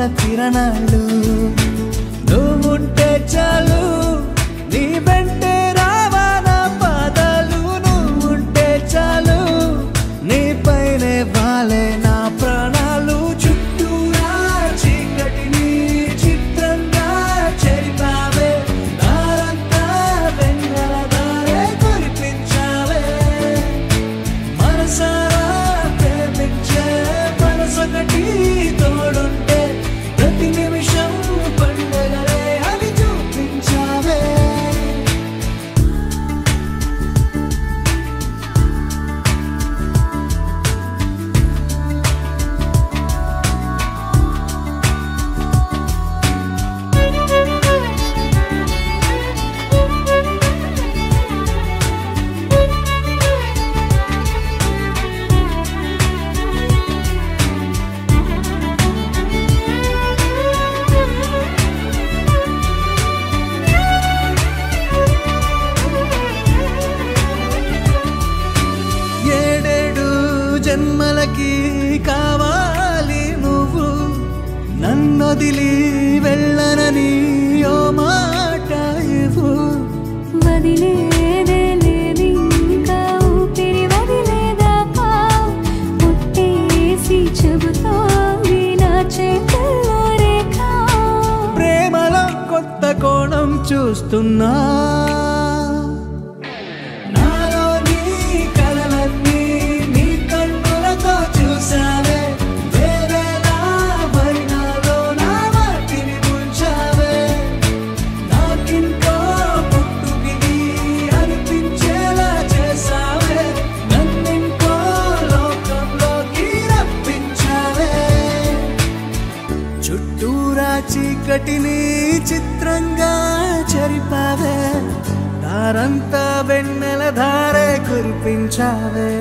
వెన్నెల కిరణాలు నువ్వుంటే చాలు నీ వెంటే రావాలా పాదాలు నువ్వుంటే చాలు నీ పైనే వాలే నా ప్రాణాలు చుట్టూరా చీకటిని చిత్రంగా చెరిపావే దారంతా వెన్నెల దారే కురిపించావే మనసారా ప్రేమించే మనసొకటి తోడుంటే ప్రతి నిమిషం పండగలే అవి చూపించావే జన్మలకి కావాలి నువ్వు నన్నొదిలి వెళ్ళనని ఓ మాట ఇవ్వు వదిలేదే లేదు ఇంకా ఊపిరి వదిలేదాకా పుట్టేసి చెబుతోంది నా చేతుల్లో రేఖ ప్రేమలో కొత్త కోణం చూస్తున్నా చుట్టూరా చీకటిని చిత్రంగా చెరిపావే దారంతా వెన్నెల ధారే కురిపించావే